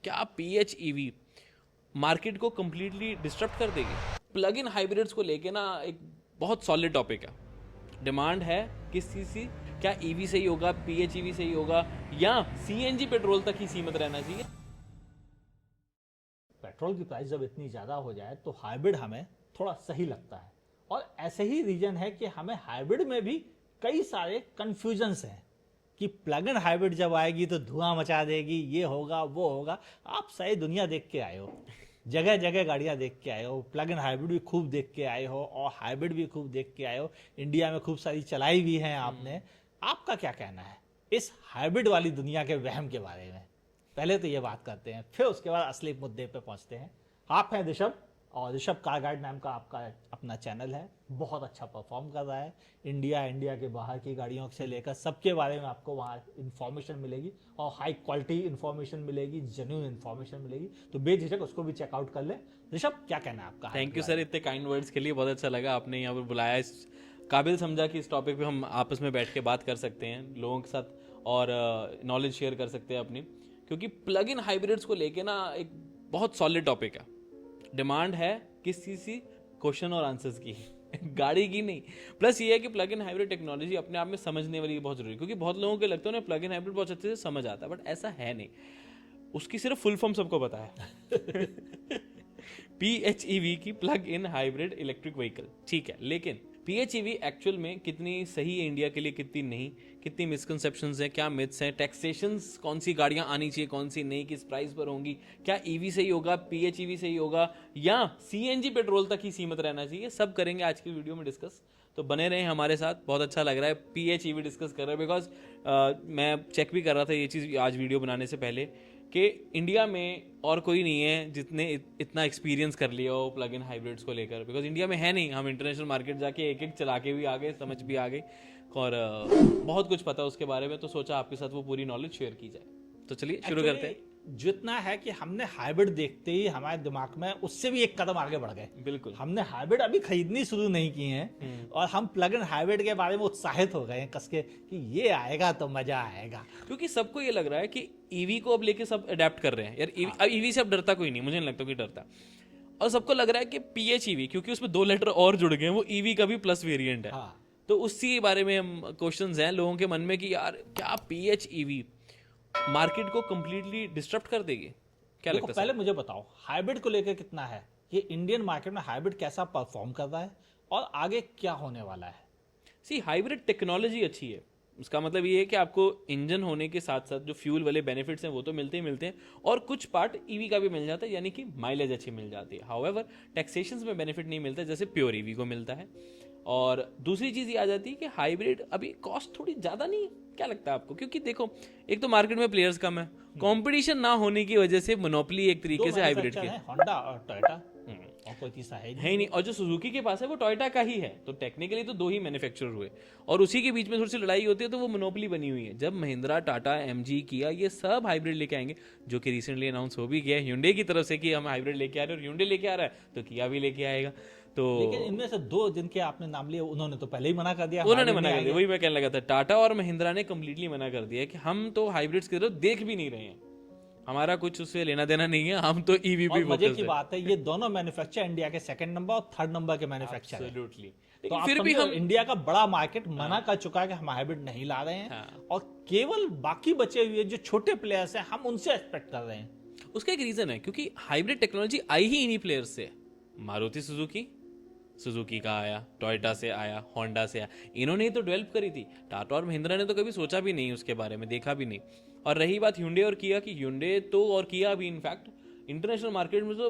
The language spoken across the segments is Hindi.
क्या PHEV मार्केट को कंप्लीटली डिस्टर्ब कर देगी? प्लग इन हाइब्रिड्स को लेके ना एक बहुत सॉलिड टॉपिक है। डिमांड है किस चीज़ की? क्या ईवी से ही होगा, PHEV से ही होगा, या CNG पेट्रोल तक ही सीमित रहना चाहिए? पेट्रोल की प्राइस जब इतनी ज़्यादा हो जाए तो हाइब्रिड हमें थोड़ा सही लगता है। और ऐसे ही रीजन है कि हमें हाइब्रिड में भी कई सारे कन्फ्यूजन्स हैं कि प्लग इन हाइब्रिड जब आएगी तो धुआं मचा देगी, ये होगा वो होगा। आप सही दुनिया देख के आए हो, जगह जगह गाड़ियां देख के आए हो, प्लग इन हाइब्रिड भी खूब देख के आए हो और हाइब्रिड भी खूब देख के आए हो, इंडिया में खूब सारी चलाई भी हैं आपने। आपका क्या कहना है इस हाइब्रिड वाली दुनिया के वहम के बारे में? पहले तो ये बात करते हैं, फिर उसके बाद असली मुद्दे पे पहुंचते हैं। आप हैं ऋषभ, और ऋषभ कार गाइड नाम का आपका अपना चैनल है, बहुत अच्छा परफॉर्म कर रहा है। इंडिया के बाहर की गाड़ियों से लेकर सबके बारे में आपको वहाँ इन्फॉर्मेशन मिलेगी और हाई क्वालिटी इन्फॉर्मेशन मिलेगी, जेन्युइन इन्फॉर्मेशन मिलेगी, तो बेझिझक उसको भी चेकआउट कर ले। ऋषभ, क्या कहना है आपका? थैंक यू सर, इतने काइंड वर्ड्स के लिए। बहुत अच्छा लगा आपने यहाँ पर बुलाया, इस काबिल समझा कि इस टॉपिक पे हम आपस में बैठ के बात कर सकते हैं लोगों के साथ और नॉलेज शेयर कर सकते हैं अपनी, क्योंकि प्लग इन हाइब्रिड्स को लेके ना एक बहुत सॉलिड टॉपिक है। डिमांड है किस चीज़ की? क्वेश्चन और आंसर्स की गाड़ी की नहीं। प्लस ये है कि प्लग इन हाइब्रिड टेक्नोलॉजी अपने आप में समझने वाली बहुत जरूरी है, क्योंकि बहुत लोगों को लगता है ना प्लग इन हाइब्रिड बहुत अच्छे से समझ आता है, बट ऐसा है नहीं। उसकी सिर्फ फुल फॉर्म सबको पता है PHEV की plug in hybrid electric vehicle, ठीक है, लेकिन PHEV एक्चुअल में कितनी सही है इंडिया के लिए, कितनी नहीं, कितनी मिसकंसेप्शंस हैं, क्या मिथ्स हैं, टैक्सेशंस कौन सी गाड़ियां आनी चाहिए कौन सी नहीं, किस प्राइस पर होंगी, क्या EV से ही होगा, PHEV से ही होगा, या CNG पेट्रोल तक ही सीमित रहना चाहिए, सब करेंगे आज की वीडियो में डिस्कस। तो बने रहें हमारे साथ, बहुत अच्छा लग रहा है PHEV डिस्कस कर रहे हैं, बिकॉज मैं चेक भी कर रहा था ये चीज़ आज वीडियो बनाने से पहले कि इंडिया में और कोई नहीं है जितने इतना एक्सपीरियंस कर लिया हो प्लग इन हाइब्रिड्स को लेकर, बिकॉज इंडिया में है नहीं। हम इंटरनेशनल मार्केट जाके एक एक चला के भी आ गए, समझ भी आ गई और बहुत कुछ पता है उसके बारे में, तो सोचा आपके साथ वो पूरी नॉलेज शेयर की जाए। तो चलिए शुरू करते हैं। जितना है कि हमने हाइब्रिड देखते ही हमारे दिमाग में उससे भी एक कदम आगे बढ़ गए। बिल्कुल, हमने हाइब्रिड अभी खरीदनी शुरू नहीं की है और हम प्लग इन हाइब्रिड के बारे में उत्साहित हो गए हैं कसके कि ये आएगा तो मजा आएगा, क्योंकि सबको ये लग रहा है कि ईवी को अब लेके सब अडेप्ट कर रहे हैं यार। ईवी से अब डरता कोई नहीं, मुझे नहीं लगता कोई डरता। और सबको लग रहा है कि PHEV, क्योंकि उसमें 2 लेटर और जुड़ गए हैं, वो ईवी का भी प्लस वेरिएंट है। तो उसी बारे में हम क्वेश्चंस हैं लोगों के मन में कि यार क्या PHEV मार्केट को कंप्लीटली डिस्टर्ब कर देगी? क्या लगता है? पहले मुझे बताओ हाइब्रिड को लेकर कितना है, ये इंडियन मार्केट में हाइब्रिड कैसा परफॉर्म कर रहा है और आगे क्या होने वाला है? सी, हाइब्रिड टेक्नोलॉजी अच्छी है। उसका मतलब ये है कि आपको इंजन होने के साथ साथ जो फ्यूल वाले बेनिफिट्स हैं वो तो मिलते ही मिलते हैं, और कुछ पार्ट ईवी का भी मिल जाता है, यानी कि माइलेज अच्छी मिल जाती है। हाउएवर टैक्सेशंस में बेनिफिट नहीं मिलता जैसे प्योर ईवी को मिलता है। और दूसरी चीज़ ये आ जाती है कि हाइब्रिड अभी कॉस्ट थोड़ी ज़्यादा नहीं है। क्या लगता है आपको? क्योंकि देखो, एक तो मार्केट में प्लेयर्स कम है, कंपटीशन ना होने की वजह से मोनोपोली एक तरीके से हाइब्रिड की, होंडा और टोयोटा, और कोई तीसरा है नहीं। और जो सुजुकी के पास है वो टोयोटा का ही है, तो टेक्निकली तो 2 ही मैन्युफैक्चरर हुए, और उसी के बीच में थोड़ी सी लड़ाई होती है, तो वो मोनोपोली बनी हुई है। जब महिंद्रा, टाटा, MG, किया, ये सब हाइब्रिड लेके आएंगे, जो कि रिसेंटली अनाउंस हो भी गया ह्यूंडई की तरफ से कि हम हाइब्रिड लेके आ रहे हैं, और ह्यूंडई लेके आ रहा है तो किया भी लेके आएगा। तो लेकिन इनमें से 2 जिनके आपने नाम लिए उन्होंने तो पहले ही मना कर दिया। उन्होंने मना कर दिया, वही मैं कहने लगा था, टाटा और महिंद्रा ने कंप्लीटली मना कर दिया कि हम तो हाइब्रिड्स की तरफ देख भी नहीं रहे हैं, हमारा कुछ उससे लेना देना नहीं है, हम तो ईवी पे। मजे की बात है, ये दोनों मैन्युफैक्चर इंडिया के 2nd नंबर और 3rd नंबर के मैन्युफैक्चर है। लेकिन फिर भी हम इंडिया का बड़ा मार्केट मना कर चुका है कि हम हाइब्रिड नहीं ला रहे हैं, और केवल बाकी बचे हुए जो छोटे प्लेयर्स हैं हम उनसे एक्सपेक्ट कर रहे हैं। उसका एक रीजन है, क्योंकि हाइब्रिड टेक्नोलॉजी आई ही इन्हीं प्लेयर्स से। मारुति सुजुकी का आया, टोयोटा से आया, होंडा से आया, इन्होंने ही तो डेवलप करी थी। टाटा और महिंद्रा ने तो कभी सोचा भी नहीं उसके बारे में, देखा भी नहीं। और रही बात ह्यूंडई और किया की, ह्यूंडई तो और किया भी इनफैक्ट इंटरनेशनल मार्केट में तो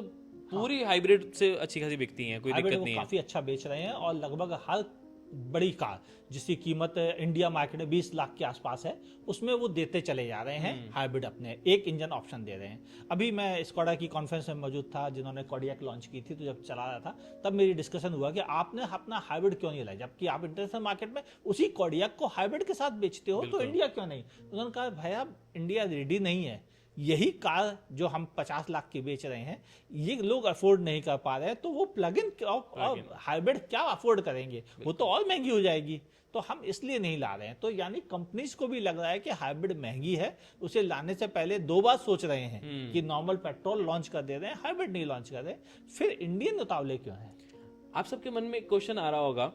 पूरी हाइब्रिड से अच्छी खासी बिकती हैं, कोई दिक्कत नहीं है, काफी अच्छा बेच रहे हैं। और लगभग हर बड़ी कार जिसकी कीमत इंडिया मार्केट में 20 लाख के आसपास है, उसमें वो देते चले जा रहे हैं हाइब्रिड, अपने एक इंजन ऑप्शन दे रहे हैं। अभी मैं स्कोडा की कॉन्फ्रेंस में मौजूद था जिन्होंने कॉडियक लॉन्च की थी, तो जब चला रहा था तब मेरी डिस्कशन हुआ कि आपने अपना हाइब्रिड क्यों नहीं लाया, जबकि आप इंटरनेशनल मार्केट में उसी कॉडियक को हाइब्रिड के साथ बेचते हो, तो इंडिया क्यों नहीं? उन्होंने कहा भैया इंडिया रेडी नहीं है, यही कार जो हम 50 लाख की बेच रहे हैं ये लोग अफोर्ड नहीं कर पा रहे हैं, तो वो प्लग इन और हाइब्रिड क्या अफोर्ड करेंगे, वो तो और महंगी हो जाएगी। तो हम इसलिए नहीं ला रहे हैं। तो यानी कंपनीज को भी लग रहा है कि हाइब्रिड महंगी है, उसे लाने से पहले 2 बार सोच रहे हैं कि नॉर्मल पेट्रोल लॉन्च कर दे रहे हैं, हाइब्रिड नहीं लॉन्च कर रहे, फिर इंडियन उतावले क्यों है? आप सबके मन में एक क्वेश्चन आ रहा होगा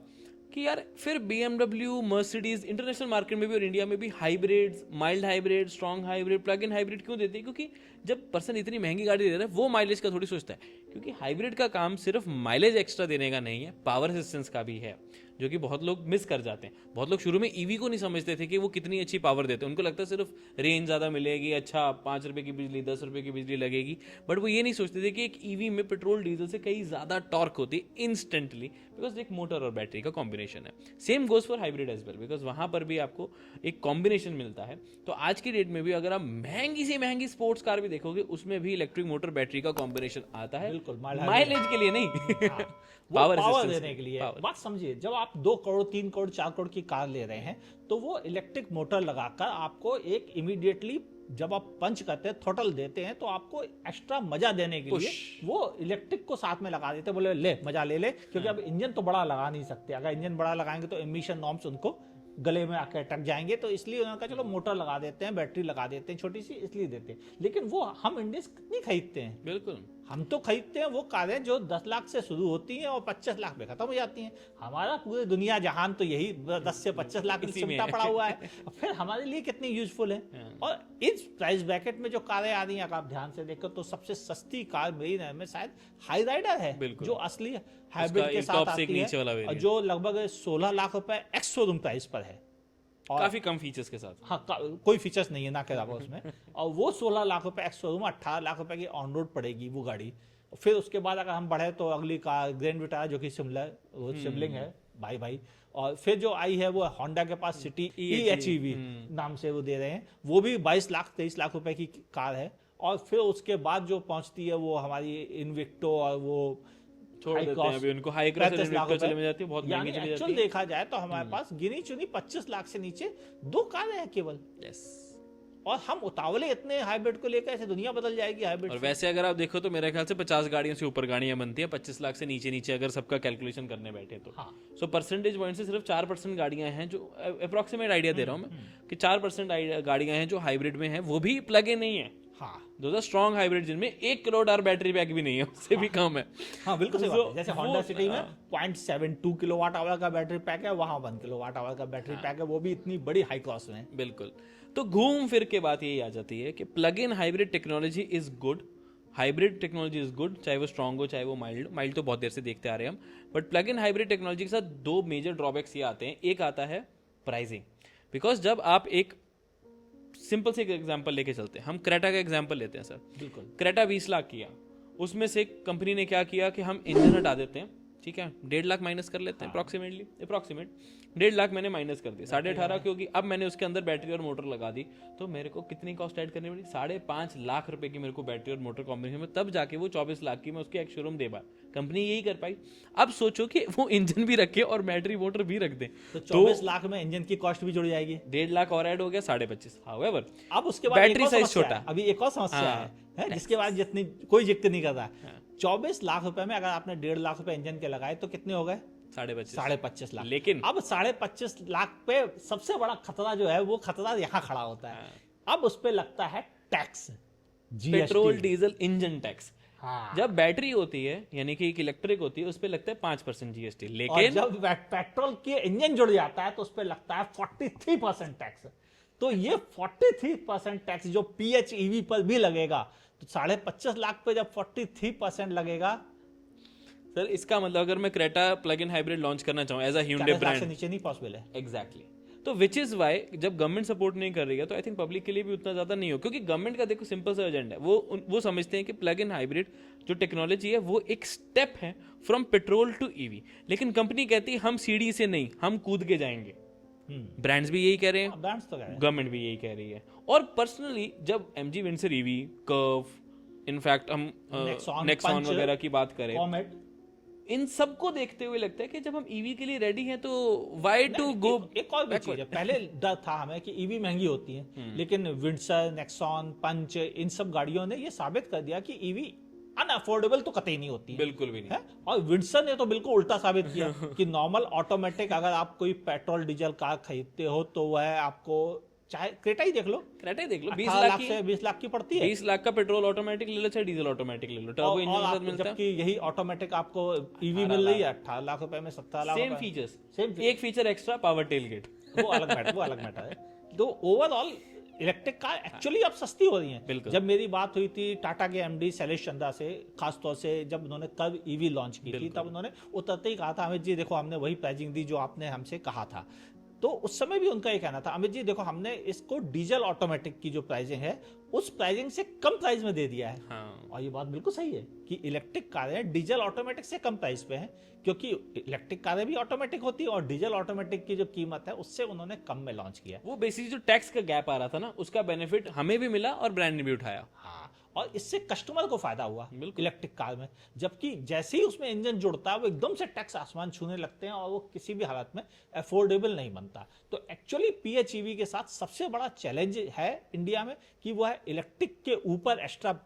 कि यार फिर BMW, मर्सिडीज इंटरनेशनल मार्केट में भी और इंडिया में भी hybrid, mild hybrid, strong hybrid, plug in hybrid क्यों देते हैं? क्योंकि जब पर्सन इतनी महंगी गाड़ी दे रहा है वो माइलेज का थोड़ी सोचता है, क्योंकि हाइब्रिड का काम सिर्फ माइलेज एक्स्ट्रा देने का नहीं है, पावर असिस्टेंस का भी है, जो कि बहुत लोग मिस कर जाते हैं। बहुत लोग शुरू में ईवी को नहीं समझते थे कि वो कितनी अच्छी पावर देते हैं, उनको लगता है सिर्फ रेंज ज़्यादा मिलेगी, अच्छा 5 रुपये की बिजली, 10 रुपये की बिजली लगेगी, बट वो ये नहीं सोचते थे कि एक ईवी में पेट्रोल डीजल से कई ज़्यादा टॉर्क होती है इंस्टेंटली, बिकॉज एक मोटर और बैटरी का कॉम्बिनेशन है। Same goes for hybrid as well, because वहाँ पर भी आपको एक कॉम्बिनेशन मिलता है। तो आज की डेट में भी अगर आप महंगी से महंगी स्पोर्ट्स कार भी देखोगे, उसमें भी इलेक्ट्रिक मोटर बैटरी का कॉम्बिनेशन आता है, बिल्कुल, माइलेज के लिए नहीं, पावर असिस्टेंस देने के लिए। बात समझिए, जब आप 2 करोड़ 3 करोड़ 4 करोड़ की कार ले रहे हैं तो वो इलेक्ट्रिक मोटर लगाकर आपको एक इमीडिएटली जब आप पंच करते हैं, थ्रॉटल देते हैं, तो आपको एक्स्ट्रा मजा देने के लिए वो इलेक्ट्रिक को साथ में लगा देते हैं, बोले ले मजा ले ले, क्योंकि अब इंजन तो बड़ा लगा नहीं सकते, अगर इंजन बड़ा लगाएंगे तो एमिशन नॉर्म्स उनको गले में आकर अटक जाएंगे, तो इसलिए उन्होंने कहा चलो मोटर लगा देते हैं, बैटरी लगा देते हैं छोटी सी, इसलिए देते हैं। लेकिन वो हम इंडियंस कितनी खरीदते हैं? बिल्कुल, हम तो खरीदते हैं वो कारें जो 10 लाख से शुरू होती हैं और 25 लाख में खत्म हो जाती हैं। हमारा पूरे दुनिया जहान तो यही 10 से 25 लाख की क्षमता पड़ा हुआ है, फिर हमारे लिए कितनी यूजफुल है। और इस प्राइस ब्रैकेट में जो कारें आ रही हैं, अगर आप ध्यान से देखो तो सबसे सस्ती कार मेरी नजर में शायद हाई राइडर है, जो असली हाइब्रिड के साथ आती है, और जो लगभग 16 लाख रुपए एक्स शोरूम प्राइस पर है, और काफी कम फीचर्स के साथ। हाँ, कोई फीचर्स नहीं है ना के अलावा उसमें, और वो 16 लाख रुपए एक्स शोरूम, 18 लाख रुपए की ऑन रोड पड़ेगी वो गाड़ी। फिर उसके बाद अगर हम बढ़े तो अगली कार ग्रैंड विटारा, जो कि सिमलिंग है भाई, और फिर जो आई है वो होंडा के पास सिटी EHEV नाम से वो दे रहे हैं, वो भी 22 लाख 23 लाख रुपए की कार है। और फिर उसके बाद जो पहुंचती है वो हमारी इन्विक्टो, और वो छोड़ देते हैं अभी उनको, हाई क्रॉस इन्विक्टो चले में जाती है, बहुत महंगी चली जाती है। देखा जाए तो हमारे पास गिनी चुनी 25 लाख से नीचे 2 कारें हैं केवल। और हम उतावले इतने हाइब्रिड को लेकर, ऐसे दुनिया बदल जाएगी हाइब्रिड। और वैसे अगर आप देखो तो मेरे ख्याल से 50 गाड़ियों से ऊपर गाड़ियां बनती हैं 25 लाख से नीचे अगर सबका कैलकुलेशन करने बैठे तो। सो परसेंटेज पॉइंट से सिर्फ 4% गाड़ियां हैं जो, अप्रोक्सीमेट आइडिया दे रहा हूं मैं, कि 4% गाड़ियां हैं जो हाइब्रिड में हैं, वो भी प्लग इन नहीं है। दो स्ट्रॉन्ग हाइब्रिड जिनमें 1 किलोवाट आवर बैटरी पैक भी नहीं है, उससे भी कम है। हाँ बिल्कुल सही बात है। जैसे होंडा सिटी में 0.72 किलोवाट आवर का बैटरी पैक है, वहां 1 किलोवाट आवर का बैटरी पैक है, वो भी इतनी बड़ी हाई क्लास में। बिल्कुल। तो घूम फिर के बात यही आ जाती है कि plug in hybrid technology is good, hybrid technology is good, चाहे वो स्ट्रॉन्ग हो चाहे वो माइल्ड तो बहुत देर से देखते आ रहे हैं हम, but plug in hybrid technology के साथ 2 मेजर ड्रॉबैक्स ये आते हैं। एक आता है प्राइसिंग, बिकॉज जब आप एक सिंपल से एक एग्जांपल लेके चलते हैं, हम क्रेटा का एग्जांपल लेते हैं सर। बिल्कुल। क्रेटा 20 लाख किया, उसमें से कंपनी ने क्या किया कि हम इंजन हटा देते हैं, ठीक है, 1.5 लाख माइनस कर लेते हैं अप्रोक्सीमेट 1.5 लाख मैंने माइनस कर दिया, 18.5, क्योंकि अब मैंने उसके अंदर बैटरी और मोटर लगा दी, तो मेरे को कितनी कॉस्ट ऐड करनी पड़ी? 5.5 लाख रुपए की मेरे को बैटरी और मोटर कॉम्बिनेशन में, तब जाके वो 24 लाख की मैं उसकी एक शोरूम दे पाया। कंपनी यही कर पाई। अब सोचो कि वो इंजन भी रखे और बैटरी मोटर भी रख दे, तो 24 लाख में इंजन की कॉस्ट भी जुड़ जाएगी, 1.5 लाख और ऐड हो गया 25.5। हाउएवर अब उसके बाद बैटरी साइज छोटा, अभी एक और समस्या है जिसके बाद जितनी कोई जिक्र नहीं कर रहा। 24 लाख रुपए में अगर आपने 1.5 लाख रुपए इंजन के लगाए तो कितने हो गए? 25.5 लाख। लेकिन अब 25.5 लाख पे सबसे बड़ा खतरा जो है वो खतरा यहाँ खड़ा होता है। अब उस पे लगता है tax, petrol diesel engine tax. जब बैटरी होती है यानी कि एक इलेक्ट्रिक होती है, उस पे लगता है 5% GST, लेकिन जब पेट्रोल के इंजन जुड़ जाता है तो उस पे लगता है 43% टैक्स। तो ये 43% टैक्स जो PHEV पर भी लगेगा, तो 25.5 लाख पे जब 43% लगेगा, सर इसका मतलब अगर मैं Creta plug in hybrid launch करना चाहूँ एज अ Hyundai ब्रांड, नीचे नहीं पॉसिबल है। एग्जैक्टली। तो विच इज वाई जब गवर्नमेंट सपोर्ट नहीं कर रही है तो आई थिंक पब्लिक के लिए भी उतना ज्यादा नहीं हो, क्योंकि गवर्नमेंट का देखो सिंपल सा एजेंडा है, वो समझते हैं कि प्लग इन हाइब्रिड जो टेक्नोलॉजी है वो एक स्टेप है फ्रॉम पेट्रोल टू EV, लेकिन कंपनी कहती है हम सीढ़ी से नहीं, हम कूद के जाएंगे। ब्रांड्स भी यही कह रहे हैं, ब्रांड्स तो कह रहे हैं, गवर्नमेंट भी यही कह रही है। और पर्सनली जब MG Windsor EV, curve, in fact हम नेक्सॉन वगैरह की बात करें, इन सबको देखते हुए लगता है कि जब हम EV के लिए रेडी हैं तो वाई टू गो। एक और भी चीज है, पहले डर था हमें कि EV महंगी होती है, लेकिन विंडसर, नेक्सॉन, पंच, इन सब गाड़ियों ने ये साबित कर दिया कि EV अनअफोर्डेबल तो कतई नहीं होती है, बिल्कुल भी नहीं है? और विंडसर ने तो बिल्कुल उल्टा साबित किया कि नॉर्मल ऑटोमेटिक अगर आप कोई पेट्रोल डीजल कार खरीदते हो तो वह आपको, चाहे क्रेटा ही देख लो, क्रेटा ही देख लो 20 18 लाख लाख की से 20 लाख की पड़ती है। 20 लाख का पेट्रोल ऑटोमेटिक ले लो चाहे डीजल ऑटोमेटिक ले लो, टर्बो इंजन के साथ मिलता है। जबकि यही ऑटोमेटिक आपको ईवी मिल रही है 18 लाख रुपए में, 17 लाख सेम रुपए में। फीचर्स, सेम एक feature extra, power tail gate. वो अलग मैटर है। तो ओवरऑल इलेक्ट्रिक कार एक्चुअली अब सस्ती हो रही हैं। बिल्कुल। जब मेरी बात हुई थी टाटा के एमडी शैलेश चंद्रा से, खासतौर से जब उन्होंने कर्व ईवी लॉन्च की थी, तब उन्होंने उतरते ही कहा था, अमित जी देखो हमने वही प्राइसिंग दी जो आपने हमसे कहा था। तो उस समय भी उनका ये कहना था, अमित जी देखो हमने इसको डीजल ऑटोमेटिक की जो प्राइसिंग है उस प्राइसिंग से कम प्राइस में दे दिया है। हाँ। और ये बात बिल्कुल सही है कि इलेक्ट्रिक कारें डीजल ऑटोमेटिक से कम प्राइस पे हैं, क्योंकि इलेक्ट्रिक कारें भी ऑटोमेटिक होती है और डीजल ऑटोमेटिक की जो कीमत है उससे उन्होंने कम में लॉन्च किया। वो बेसिकली जो टैक्स का गैप आ रहा था ना, उसका बेनिफिट हमें भी मिला और ब्रांड ने भी उठाया। हाँ, और इससे कस्टमर को फायदा हुआ बिल्कुल। इलेक्ट्रिक कार में। जबकि जैसे ही उसमें इंजन जुड़ता है वो एकदम से टैक्स आसमान छूने लगते हैं और वो किसी भी हालत में अफोर्डेबल नहीं बनता। तो एक्चुअली पीएचईवी के साथ सबसे बड़ा चैलेंज है इंडिया में कि वो है इलेक्ट्रिक के ऊपर एक्स्ट्रा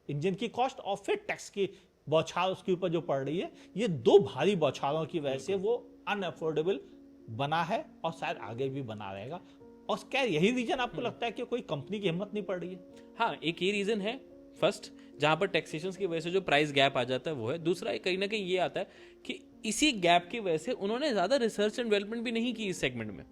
इंजन की कॉस्ट और फिर टैक्स की बौछार उसके ऊपर जो पड़ रही है। ये दो भारी बौछारों की वजह से वो अनअफोर्डेबल बना है और शायद आगे भी बना रहेगा। और क्या यही रीजन आपको लगता है कि कोई कंपनी की हिम्मत नहीं पड़ रही है? हाँ, एक ये रीजन है फर्स्ट, जहां पर टैक्सेशन की वजह से जो प्राइस गैप आ जाता है वो है। दूसरा कहीं ना कहीं ये आता है कि इसी गैप की वजह से उन्होंने ज्यादा रिसर्च एंड डेवलपमेंट भी नहीं की इस सेगमेंट में,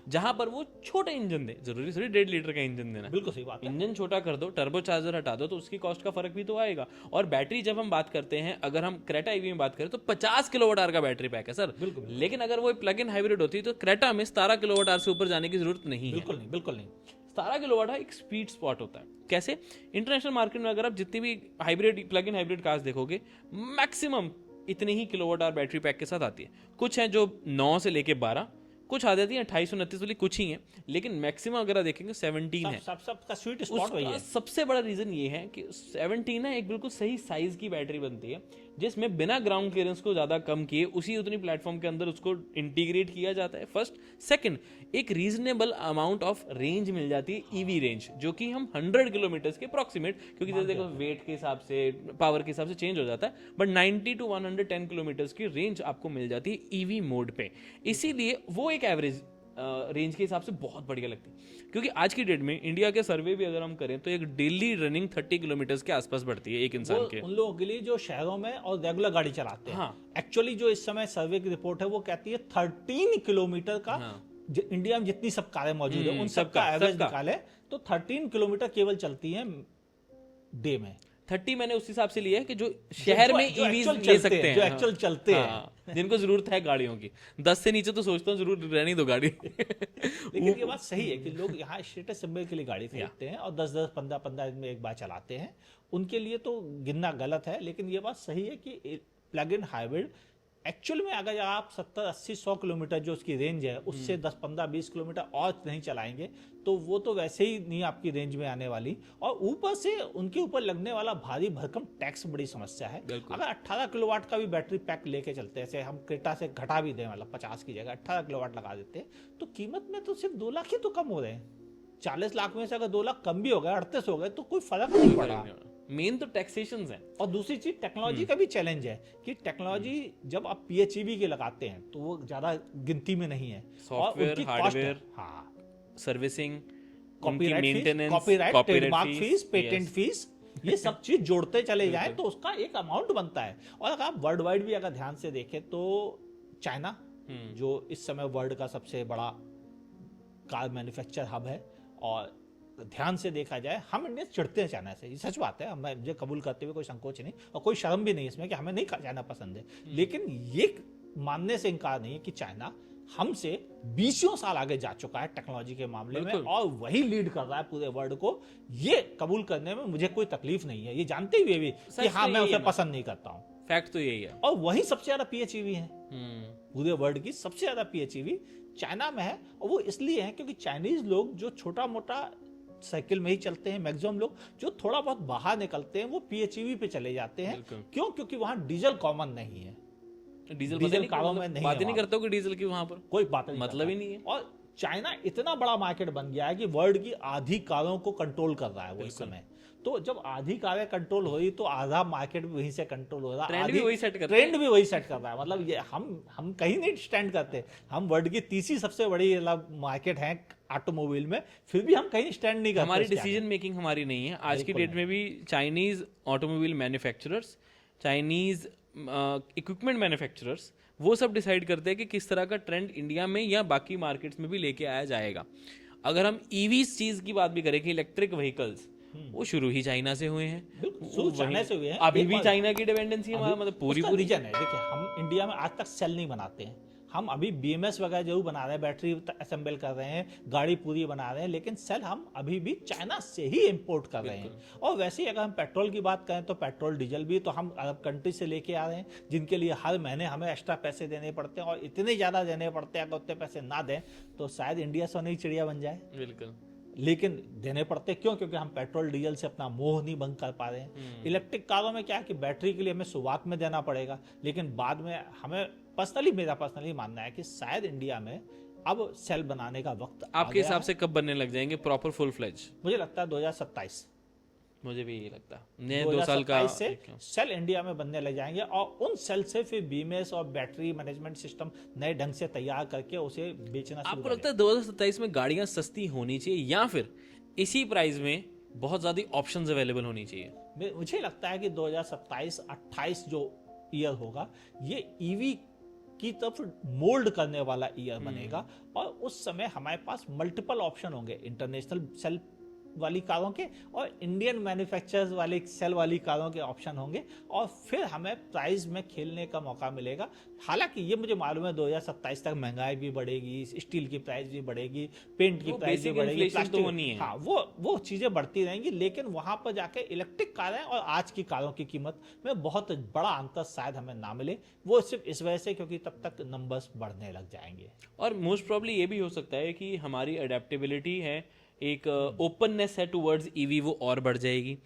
जहां पर वो छोटे इंजन दे, जरूरी थोड़ी 1.5 लीटर का इंजन देना। बिल्कुल सही बात है। इंजन छोटा कर दो, टर्बो चार्जर हटा दो, तो उसकी कॉस्ट का फर्क भी तो आएगा। और बैटरी जब हम बात करते हैं, अगर हम क्रेटा ईवी में बात करें तो 50 किलोवाट आवर का बैटरी पैक है सर। बिल्कुल। लेकिन अगर वो प्लग इन हाइब्रिड होती तो क्रेटा में 17 किलोवाट आवर से ऊपर जाने की जरूरत नहीं है। बिल्कुल नहीं, बिल्कुल नहीं। 17 किलोवाट एक स्वीट स्पॉट होता है। कैसे? इंटरनेशनल मार्केट में अगर आप जितनी भी hybrid plug in hybrid cars देखोगे, मैक्सिमम इतने ही किलोवाट आवर बैटरी पैक के साथ आती है। कुछ है जो 9 से लेके 12, कुछ आ जाती है 2829 वाली, कुछ ही है, लेकिन मैक्सिमम अगर आप देखेंगे 17 है। सब का स्वीट स्पॉट वही है। सबसे बड़ा रीजन ये है कि 17 ना एक बिल्कुल सही साइज की बैटरी बनती है, जिसमें बिना ग्राउंड क्लियरेंस को ज्यादा कम किए उसी उतनी प्लेटफॉर्म के अंदर उसको इंटीग्रेट किया जाता है। फर्स्ट, सेकंड, एक रीजनेबल अमाउंट ऑफ रेंज मिल जाती है, ईवी रेंज, जो कि हम 100 किलोमीटर के अप्रोक्सीमेट, क्योंकि जैसे देखो वेट के हिसाब से, पावर के हिसाब से चेंज हो जाता है, बट 90 to 110 किलोमीटर की रेंज आपको मिल जाती है ईवी मोड पे। इसीलिए वो एक एवरेज रेंज के हिसाब से बहुत बढ़िया लगती है। क्योंकि आज की डेट में इंडिया के सर्वे भी अगर हम करें तो एक डेली रनिंग 30 किलोमीटर के आसपास बढ़ती है एक इंसान के। उन लोगों के लिए जो शहरों में और रेगुलर गाड़ी चलाते हैं। एक्चुअली जो इस समय सर्वे की रिपोर्ट है वो कहती है 13 किलोमीटर का, इंडिया में जितनी सब कारें मौजूद है उन सबका एवरेज निकाले तो 13 किलोमीटर केवल चलती है डे में। 30 मैंने उस हिसाब से लिया है कि जो शहर में ईवीज ले सकते हैं, जो एक्चुअल चलते हैं, जिनको जरूरत है गाड़ियों की। 10 से नीचे तो सोचता हूँ जरूर रहने दो गाड़ी। लेकिन ये बात सही है कि लोग यहाँ स्टेटस सिंबल के लिए गाड़ी खरीदते हैं और 10-10, 15-15 दिन में एक बार चलाते हैं। उनके लिए तो गिनना गलत है, लेकिन ये बात सही है कि प्लग इन हाइब्रिड एक्चुअल में अगर आप 70, 80, 100 किलोमीटर जो उसकी रेंज है उससे 10, 15, 20 किलोमीटर और नहीं चलाएंगे तो वो तो वैसे ही नहीं आपकी रेंज में आने वाली। और ऊपर से उनके ऊपर लगने वाला भारी भरकम टैक्स बड़ी समस्या है। अगर 18 किलोवाट का भी बैटरी पैक लेके चलते हैं, जैसे हम क्रेटा से घटा भी दें, मतलब 50 की जगह 18 किलोवाट लगा देते हैं, तो कीमत में तो सिर्फ 2 लाख ही तो कम हो रहे हैं। 40 लाख में से अगर 2 लाख कम भी हो गए, 38 हो गए, तो कोई फर्क नहीं पड़ा। मेन तो टैक्सेशन है। और दूसरी चीज टेक्नोलॉजी का भी चैलेंज है कि टेक्नोलॉजी जब आप पीएचईवी के लगाते हैं तो वो ज्यादा गिनती में नहीं है। Software, hardware, servicing, copyright, trademark fees, patent fees, ये सब चीज जोड़ते चले जाएं तो उसका एक अमाउंट बनता है। और अगर आप वर्ल्ड वाइड भी अगर ध्यान से देखें तो चाइना, जो इस समय वर्ल्ड का सबसे बड़ा कार मैन्युफैक्चर हब है, और ध्यान से देखा जाए हम इंडिया चिढ़ते हैं चाइना से, ये सच बात है, हमें मुझे कबूल करते हुए कोई संकोच नहीं और कोई शर्म भी नहीं इसमें कि हमें नहीं चाइना पसंद है। लेकिन ये मानने से इनकार नहीं है कि चाइना हमसे 20 साल आगे जा चुका है टेक्नोलॉजी के मामले में और वही लीड कर रहा है पूरे वर्ल्ड को। ये कबूल करने में मुझे कोई तकलीफ नहीं है, ये जानते हुए भी कि हाँ मैं उसे पसंद नहीं करता हूँ। फैक्ट तो यही है। और वही सबसे ज्यादा पीएचईवी है, पूरे वर्ल्ड की सबसे ज्यादा पीएचईवी चाइना में है। और वो इसलिए है क्योंकि चाइनीज लोग जो छोटा मोटा साइकिल में ही चलते हैं, मैक्सिमम लोग जो थोड़ा बहुत बाहर निकलते हैं वो पीएचईवी पे चले जाते हैं। क्यों? क्योंकि वहां डीजल कॉमन नहीं है। डीजल कारों में नहीं, बात ही नहीं करता कि डीजल की वहां पर कोई बात नहीं, मतलब ही नहीं है। और चाइना इतना बड़ा मार्केट बन गया है कि वर्ल्ड की आधी कारों को कंट्रोल कर रहा है वो इस समय। तो जब आधी कारें कंट्रोल हो रही तो आधा मार्केट भी वहीं से कंट्रोल हो रहा है। ट्रेंड भी वही सेट करता ट्रेंड भी वही सेट कर रहा है। मतलब ये हम कहीं नहीं स्टैंड करते, हम वर्ल्ड की तीसरी सबसे बड़ी मार्केट है ऑटोमोबाइल में, फिर भी हम कहीं स्टैंड नहीं करते। हमारी डिसीजन मेकिंग हमारी नहीं है आज की डेट में भी। Chinese automobile manufacturers, Chinese equipment manufacturers, वो सब डिसाइड करते हैं कि किस तरह का ट्रेंड इंडिया में या बाकी मार्केट्स में भी लेके आया जाएगा। अगर हम ईवी चीज की बात भी करें कि इलेक्ट्रिक व्हीकल्स, वो शुरू ही चाइना से हुए हैं, शुरू चाइना से हुए हैं। अभी भी चाइना की डिपेंडेंसी हमारा मतलब पूरी रीजन है। देखिए हम इंडिया में आज तक सेल नहीं बनाते हैं, हम अभी BMS वगैरह जरूर बना रहे हैं, बैटरी असेंबल कर रहे हैं, गाड़ी पूरी बना रहे हैं, लेकिन सेल हम अभी भी चाइना से ही इंपोर्ट कर रहे हैं। और वैसे ही अगर हम पेट्रोल की बात करें तो पेट्रोल डीजल भी तो हम अरब कंट्री से लेके आ रहे हैं, जिनके लिए हर महीने हमें एक्स्ट्रा पैसे देने पड़ते हैं, और इतने ज़्यादा देने पड़ते हैं। अगर उतने पैसे ना दें तो शायद इंडिया सोने की चिड़िया बन जाए। बिल्कुल, लेकिन देने पड़ते क्यों? क्योंकि हम पेट्रोल डीजल से अपना मोह नहीं भंग कर पा रहे हैं। इलेक्ट्रिक कारों में क्या है कि बैटरी के लिए हमें शुरुआत में देना पड़ेगा, लेकिन बाद में हमें मेरा पर्सनली मानना है कि शायद इंडिया में अब सेल बनाने का वक्त आपके हिसाब से कब बनने लग जाएंगे प्रॉपर फुल फ्लेज? मुझे लगता है 2027। मुझे भी यही लगता है 2 साल का से सेल इंडिया में बनने लग जाएंगे, और उन सेल से फिर BMS और बैटरी मैनेजमेंट सिस्टम नए ढंग से तैयार करके उसे बेचना शुरू। आपको लगता है 2027 में गाड़ियां सस्ती होनी चाहिए या फिर इसी प्राइस में बहुत ज्यादा ऑप्शंस अवेलेबल होनी चाहिए? मुझे लगता है कि 2027-28 जो ईयर होगा ये EV की तरफ मोल्ड करने वाला ईयर बनेगा, और उस समय हमारे पास मल्टीपल ऑप्शन होंगे, इंटरनेशनल सेल वाली कारों के और इंडियन मैन्युफैक्चरर्स वाली सेल वाली कारों के ऑप्शन होंगे, और फिर हमें प्राइस में खेलने का मौका मिलेगा। हालांकि ये मुझे मालूम है 2027 तक महंगाई भी बढ़ेगी, स्टील की प्राइस भी बढ़ेगी, पेंट की प्राइस भी बढ़ेगी, तो होनी है। हाँ वो चीजें बढ़ती रहेंगी, लेकिन वहां पर जाके इलेक्ट्रिक कारें और आज की कारों की कीमत में बहुत बड़ा अंतर शायद हमें ना मिले। वो सिर्फ इस वजह से क्योंकि तब तक नंबर्स बढ़ने लग जाएंगे, और मोस्ट प्रॉब्ली ये भी हो सकता है कि हमारी अडेप्टेबिलिटी है, एक ओपननेस है टुवर्ड्स ईवी, वो और बढ़ जाएगी।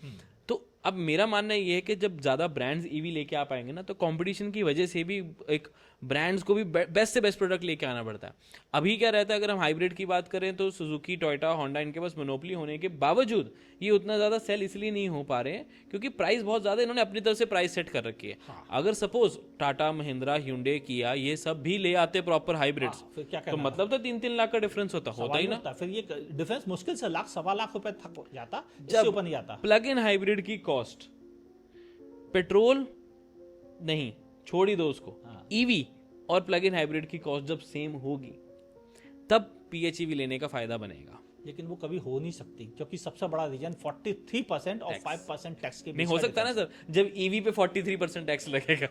तो अब मेरा मानना ये है कि जब ज़्यादा ब्रांड्स ईवी लेके आ पाएंगे ना, तो कंपटीशन की वजह से भी एक ब्रांड्स को भी बेस्ट से बेस्ट प्रोडक्ट लेके आना पड़ता है। अभी क्या रहता है, अगर हम हाइब्रिड की बात करें तो सुजुकी, टोयोटा, होंडा, इनके पास मोनोपोली होने के बावजूद ये उतना ज़्यादा सेल इसलिए नहीं हो पा रहे हैं क्योंकि प्राइस बहुत ज़्यादा इन्होंने अपनी तरफ से प्राइस सेट कर रखी है। अगर सपोज टाटा, महिंद्रा, ह्यूंडे, किया ये सब भी ले आते प्रॉपर हाइब्रिड्स, तो मतलब तो 3-3 लाख का डिफरेंस होता ही ना। फिर ये डिफरेंस मुश्किल से ₹1.25 रुपए तक जाता, इससे ऊपर नहीं जाता। प्लग इन हाइब्रिड की कॉस्ट, पेट्रोल नहीं छोड़ ही दो उसको, ईवी और प्लग इन हाइब्रिड की कॉस्ट जब सेम होगी तब PHEV लेने का फायदा बनेगा। लेकिन वो कभी हो नहीं सकती क्योंकि सबसे बड़ा रीजन 43% और 5% टैक्स के बीच नहीं हो सकता ना सर, जब ईवी पे 43% टैक्स लगेगा।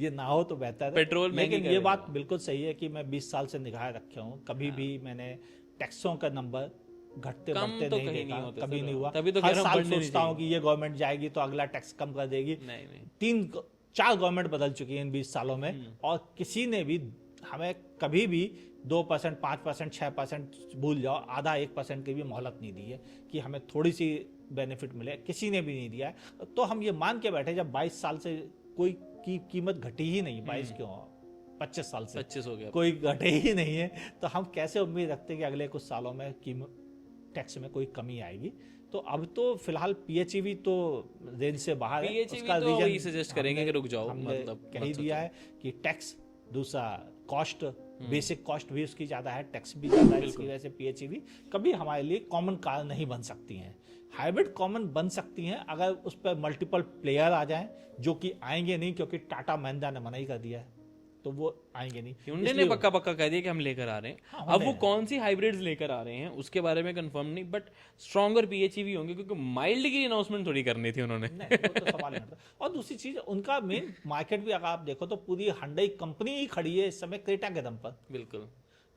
ये ना हो तो बेहतर है पेट्रोल। लेकिन ये बात बिल्कुल सही है कि मैं 20 साल से निगाह रखे हूँ, कभी भी मैंने टैक्सों का नंबर घटते बढ़ते तो नहीं देखा, कभी नहीं हुआ। तभी तो हर साल सोचता हूँ कि ये गवर्नमेंट जाएगी तो अगला टैक्स कम कर देगी। 3-4 गवर्नमेंट बदल चुकी है इन 20 सालों में, और किसी ने भी हमें कभी भी 2%, 5%, 6% भूल जाओ, आधा 1% की भी मोहलत नहीं दी है कि हमें थोड़ी सी बेनिफिट मिले, किसी ने भी नहीं दिया है। तो हम ये मान के बैठे जब 22 साल से कोई की कीमत घटी ही नहीं, 22 क्यों 25 साल से 25 हो गया, कोई घटे ही नहीं है, तो हम कैसे उम्मीद रखते हैं कि अगले कुछ सालों में कीमत टैक्स में कोई कमी आएगी? तो अब तो फिलहाल PHEV तो रेंज से बाहर है। उसका तो रीजन सजेस्ट करेंगे कि रुक जाओ, मतलब कह ही दिया है कि टैक्स, दूसरा कॉस्ट, बेसिक कॉस्ट भी उसकी ज़्यादा है, टैक्स भी ज़्यादा है, इसकी वजह से PHEV कभी हमारे लिए कॉमन कार नहीं बन सकती हैं। हाइब्रिड कॉमन बन सकती हैं अगर उस पर मल्टीपल प्लेयर आ जाएं, जो कि आएंगे नहीं क्योंकि टाटा महिंद्रा ने मना ही कर दिया है, तो वो आएंगे नहीं। ह्यूंडे ने पक्का कह दिया कि हम लेकर आ रहे हैं। हाँ, अब वो कौन सी हाइब्रिड्स लेकर आ रहे हैं उसके बारे में कंफर्म नहीं, बट स्ट्रॉन्गर PHEV होंगे क्योंकि माइल्ड की अनाउंसमेंट थोड़ी करनी थी उन्होंने। नहीं, वो तो सवाल नहीं। और दूसरी चीज, उनका मेन मार्केट भी अगर आप देखो तो पूरी हुंडई कंपनी ही खड़ी है इस समय क्रेटा के दम पर। बिल्कुल,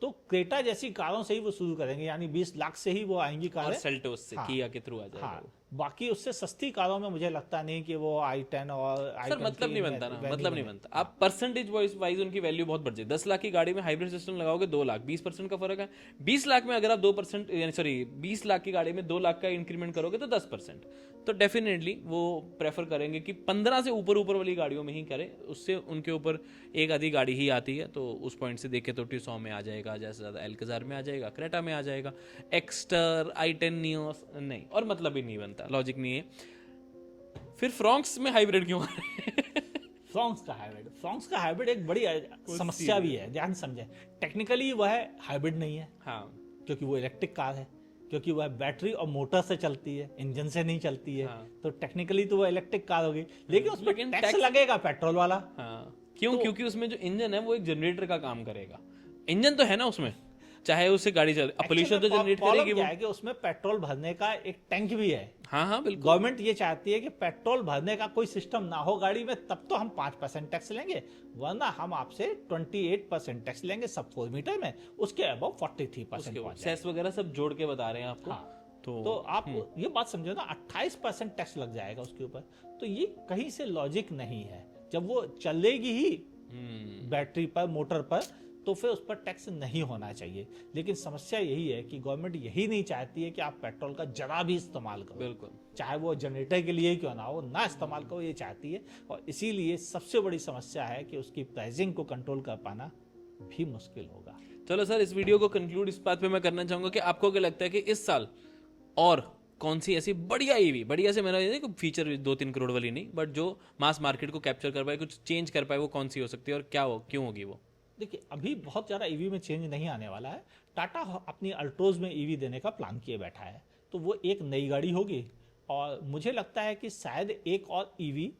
तो क्रेटा जैसी कारों से ही वो शुरू करेंगे, यानी 20 लाख से ही वो आएंगी कारें, और सेल्टोस से, किया के थ्रू आ जाएगा। हाँ, बाकी उससे सस्ती कारों में मुझे लगता नहीं कि वो i10 और सर i20 मतलब नहीं बनता ना, value मतलब नहीं बने। बनता। आप परसेंटेज वाइज उनकी वैल्यू बहुत बढ़ जाती है। 10 लाख की गाड़ी में हाइब्रिड सिस्टम लगाओगे 2 लाख, 20% का फर्क है। 20 लाख में अगर आप 2% यानी सॉरी 20 लाख की गाड़ी में 2 लाख का इंक्रीमेंट करोगे तो 10%। तो डेफिनेटली वो प्रेफर करेंगे कि 15 से ऊपर ऊपर वाली गाड़ियों में ही करें, उससे उनके ऊपर एक आधी गाड़ी ही आती है। तो उस पॉइंट से देखें तो T100 में आ जाएगा, जैसे ज़्यादा एल्कजार में आ जाएगा, क्रेटा में आ जाएगा, एक्स्टर, i10 नियोस नहीं, और मतलब ही नहीं बनता, लॉजिक नहीं है। फिर फ्रॉन्क्स में हाइब्रिड क्यों आ रहे हैं? फ्रॉन्क्स का हाइब्रिड एक बड़ी समस्या भी है, ध्यान समझे। टेक्निकली वह हाइब्रिड नहीं है हाँ, क्योंकि वो इलेक्ट्रिक कार है, क्योंकि वह बैटरी और मोटर से चलती है, इंजन से नहीं चलती है। हाँ। तो टेक्निकली तो वो इलेक्ट्रिक कार होगी, लेकिन उसमें लेकिन टैक्स टैक्स लगेगा पेट्रोल वाला। हाँ, क्यों? तो- क्योंकि उसमें जो इंजन है वो एक जनरेटर का काम करेगा। इंजन तो है ना उसमें, चाहे उससे गाड़ी चले, पोल्यूशन तो जनरेट करेगी वो। क्या है कि उसमें पेट्रोल भरने का एक टैंक भी है। हाँ हाँ बिल्कुल। गवर्नमेंट ये चाहती है कि पेट्रोल भरने का कोई सिस्टम ना हो गाड़ी में, तब तो हम 5% टैक्स लेंगे, वरना हम आपसे 28% टैक्स लेंगे सब 4 मीटर में, उसके अबव 43% पहुंच सेस वगैरह सब जोड़ के बता रहे हैं आपको। हाँ। तो तो आप ये बात समझो ना, 28% टैक्स लग जाएगा उसके ऊपर। तो ये कहीं से लॉजिक नहीं है। जब वो चलेगी ही बैटरी पर, मोटर पर, तो फिर उस पर टैक्स नहीं होना चाहिए। लेकिन समस्या यही है कि गवर्नमेंट यही नहीं चाहती है कि आप पेट्रोल का जरा भी इस्तेमाल करो, बिल्कुल, चाहे वो जनरेटर के लिए क्यों ना हो, ना इस्तेमाल करो, ये चाहती है। और इसीलिए सबसे बड़ी समस्या है कि उसकी प्राइसिंग को कंट्रोल कर पाना भी मुश्किल होगा। चलो सर, इस वीडियो को कंक्लूड इस बात पे मैं करना चाहूंगा कि आपको क्या लगता है कि इस साल और कौन सी ऐसी बढ़िया ईवी, बढ़िया से मेरा ये फीचर 2-3 करोड़ वाली नहीं, बट जो मास मार्केट को कैप्चर कर पाए, कुछ चेंज कर पाए, वो कौन सी हो सकती है और क्या हो, क्यों होगी वो? देखिए, अभी बहुत ज़्यादा ईवी में चेंज नहीं आने वाला है। टाटा अपनी अल्ट्रोज में ईवी देने का प्लान किए बैठा है, तो वो एक नई गाड़ी होगी। और मुझे लगता है कि शायद एक और ईवी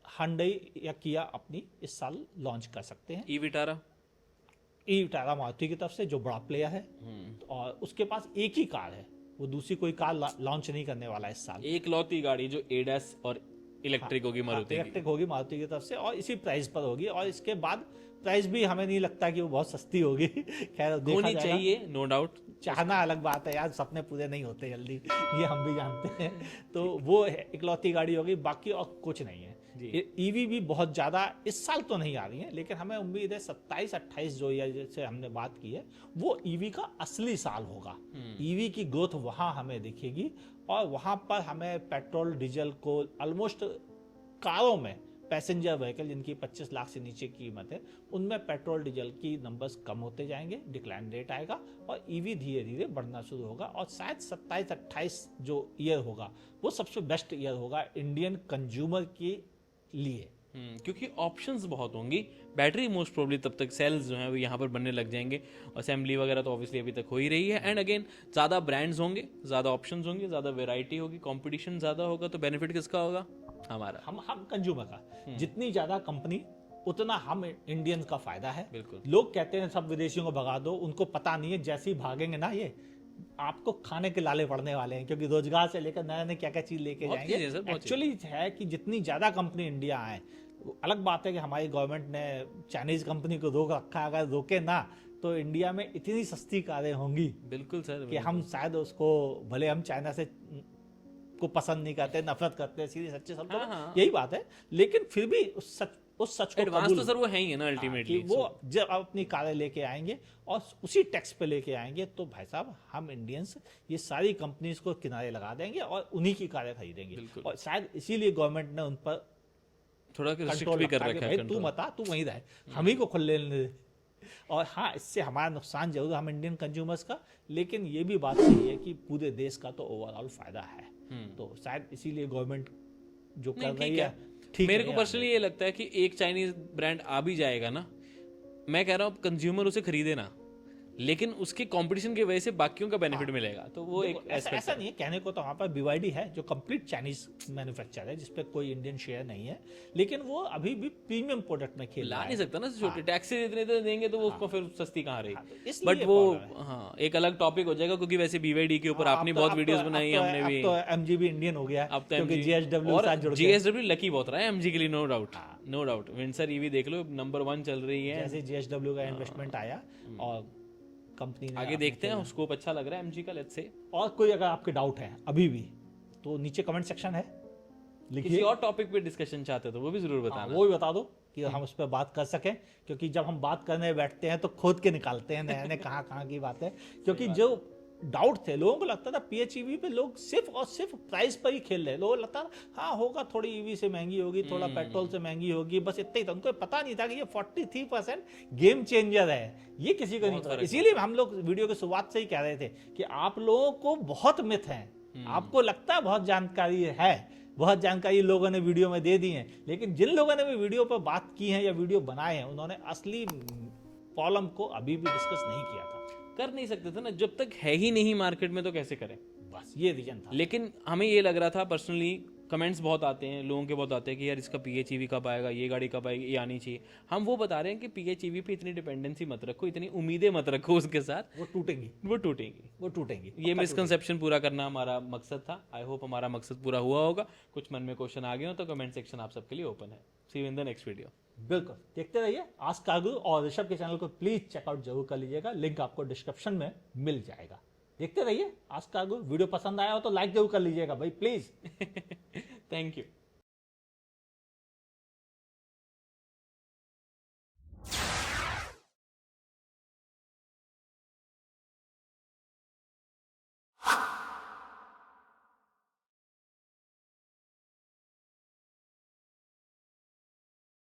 Hyundai या किया अपनी इस साल लॉन्च कर सकते हैं। ई विटारा टाटा मारुति की तरफ से, जो बड़ा प्लेयर है, और उसके पास एक ही कार है, वो दूसरी कोई कार लॉन्च नहीं करने वाला है इस साल। एक लौती गाड़ी जो एडस और इलेक्ट्रिक होगी मारुति की। इलेक्ट्रिक होगी मारुति की तरफ से, और इसी प्राइस पर होगी। और इसके बाद प्राइस भी हमें नहीं लगता कि वो बहुत सस्ती होगी। खैर देखा होनी जाएगा। चाहिए, नो डाउट। चाहना अलग बात है यार, सपने पूरे नहीं होते जल्दी, ये हम भी जानते हैं। तो वो इकलौती गाड़ी होगी, बाकी और कुछ नहीं है। ईवी भी बहुत ज्यादा इस साल तो नहीं आ रही है, लेकिन हमें उम्मीद है 27-28 जो ये जैसे हमने बात की है, वो ईवी का असली साल होगा। ईवी की ग्रोथ वहां हमें दिखेगी, और वहां पर हमें पेट्रोल डीजल को ऑलमोस्ट कारों में, पैसेंजर व्हीकल जिनकी 25 लाख से नीचे की कीमत है, उनमें पेट्रोल डीजल की नंबर्स कम होते जाएंगे, डिक्लाइन रेट आएगा, और ईवी धीरे धीरे बढ़ना शुरू होगा। और शायद 27-28 जो ईयर होगा, वो सबसे बेस्ट ईयर होगा इंडियन कंज्यूमर के लिए। क्योंकि ऑप्शंस बहुत होंगी। बैटरी मोस्ट प्रोबेबली तब तक सेल्स जो हैं वो यहाँ पर बनने लग जाएंगे, असेंबली वगैरह तो ऑब्वियसली अभी तक हो ही रही है। एंड अगेन ज़्यादा ब्रांड्स होंगे, ज़्यादा ऑप्शंस होंगे, ज़्यादा वेराइटी होगी, कंपटीशन ज़्यादा होगा, तो बेनिफिट किसका होगा? हमारा, हम कंज्यूमर का। जितनी ज्यादा कंपनी, उतना हम इंडियंस का फायदा है। बिल्कुल। लोग कहते हैं सब विदेशियों को भगा दो, उनको पता नहीं है जैसे ही भागेंगे ना, ये आपको खाने के लाले पड़ने वाले हैं, क्योंकि रोजगार से लेकर नया नया क्या क्या चीज लेके बहुत जाएंगे। चीज़ें सर, बहुत एक्चुअली है कि जितनी ज्यादा कंपनी इंडिया आए, अलग बात है कि हमारी गवर्नमेंट ने चाइनीज कंपनी को रोक रखा है, अगर रोके ना तो इंडिया में इतनी सस्ती कारें होंगी बिल्कुल सर, कि हम शायद उसको, भले हम चाइना से को पसंद नहीं करते, नफरत करते हैं, सीधे सच्चे शब्दों में, हाँ। यही बात है, लेकिन फिर भी उस सच को एडवांस कबूल, तो सर वो है ही है ना अल्टीमेटली। कि वो जब आप अपनी कारें लेके आएंगे और उसी टैक्स पे लेके आएंगे, तो भाई साहब हम इंडियंस ये सारी कंपनीज को किनारे लगा देंगे और उन्हीं की कारें खरीदेंगे। और शायद इसीलिए गवर्नमेंट ने उन पर थोड़ा रिस्ट्रिक्ट कंट्रोल भी कर रखा है कि रखा भाई है। तू मता, तू वहीं रहे, हम ही को खुल लेने दे। और हाँ, इससे हमारा नुकसान जरूर हम इंडियन कंज्यूमर्स का, लेकिन ये भी बात सही है कि पूरे देश का तो ओवरऑल फायदा है। तो शायद इसीलिए गवर्नमेंट जो कर रही है, ठीक मेरे को पर्सनली ये लगता है कि एक चाइनीज ब्रांड आ भी जाएगा ना, मैं कह रहा हूँ कंज्यूमर उसे खरीदे ना, लेकिन उसके कंपटीशन की वजह से बाकियों का बेनिफिट मिलेगा, तो वो एक ऐसा नहीं है। कहने को तो वहाँ पर BYD है जो कंप्लीट चाइनीज मैन्युफैक्चर है, जिसपे कोई इंडियन शेयर नहीं है, लेकिन वो अभी भी प्रीमियम प्रोडक्ट में खेल ला रहा नहीं है। सकता ना छोटे टैक्सेस इतने तो देंगे, तो वो उसको फिर सस्ती कहाँ रहेगी। इसलिए बट ये वो problem है। हाँ एक अलग टॉपिक हो जाएगा, क्योंकि वैसे BYD के ऊपर आपने बहुत वीडियोस बनाई है, हमने भी। अब तो MG भी इंडियन हो गया है, अब तो क्योंकि MG GSW और साथ जुड़ गया। GSW लकी बहुत रहा है MG के लिए, no doubt, no doubt. Windsor EV देख लो, नंबर 1 चल रही है। जैसे GSW का इन्वेस्टमेंट आया और कंपनी ने आगे देखते हैं, स्कोप अच्छा लग रहा है MG का, लेट्स से। और कोई अगर आपके डाउट है अभी भी, तो नीचे कमेंट सेक्शन है, किसी लिखिए। और टॉपिक पे डिस्कशन चाहते तो वो भी जरूर हाँ, बताना। वो भी बता दो कि हम उस पर बात कर सकें, क्योंकि जब हम बात करने बैठते हैं तो खोद के निकालते हैं नए नए कहाँ कहाँ की बातें, क्योंकि जो डाउट थे लोगों को लगता था PHEV पे लोग सिर्फ और सिर्फ प्राइस पर ही खेल रहे, लोगों को लगता था हाँ होगा, थोड़ी ईवी से महंगी होगी, थोड़ा पेट्रोल से महंगी होगी, बस इतना ही था। उनको पता नहीं था कि ये 43% गेम चेंजर है, ये किसी को नहीं पता। इसीलिए हम लोग वीडियो की शुरुआत से ही कह रहे थे कि आप लोगों को बहुत मिथ है, आपको लगता है बहुत जानकारी है, बहुत जानकारी लोगों ने वीडियो में दे दी है, लेकिन जिन लोगों ने भी वीडियो पर बात की है या वीडियो बनाए हैं, उन्होंने असली प्रॉब्लम को अभी भी डिस्कस नहीं किया था। कर नहीं सकते थे ना, जब तक है ही नहीं मार्केट में तो कैसे करें। बस ये रीजन था। लेकिन हमें ये लग रहा था पर्सनली, कमेंट्स बहुत आते हैं लोगों के, बहुत आते हैं कि यार इसका PHEV कब आएगा, ये गाड़ी कब आएगी, ये आनी चाहिए। हम वो बता रहे हैं कि PHEV पे इतनी डिपेंडेंसी मत रखो, इतनी उम्मीदें मत रखो उसके साथ, वो टूटेंगी, वो टूटेंगी। वो टूटेंगी। ये मिसकंसेप्शन पूरा करना हमारा मकसद था। आई होप हमारा मकसद पूरा हुआ होगा। कुछ मन में क्वेश्चन आ गए हो तो कमेंट सेक्शन आप सबके लिए ओपन है। See you in the next video. बिल्कुल, देखते रहिए आस्क कार्गो, और ऋषभ के चैनल को प्लीज चेकआउट जरूर कर लीजिएगा, लिंक आपको डिस्क्रिप्शन में मिल जाएगा। देखते रहिए आस्क कार्गो। वीडियो पसंद आया हो तो लाइक जरूर कर लीजिएगा भाई, प्लीज। Thank you.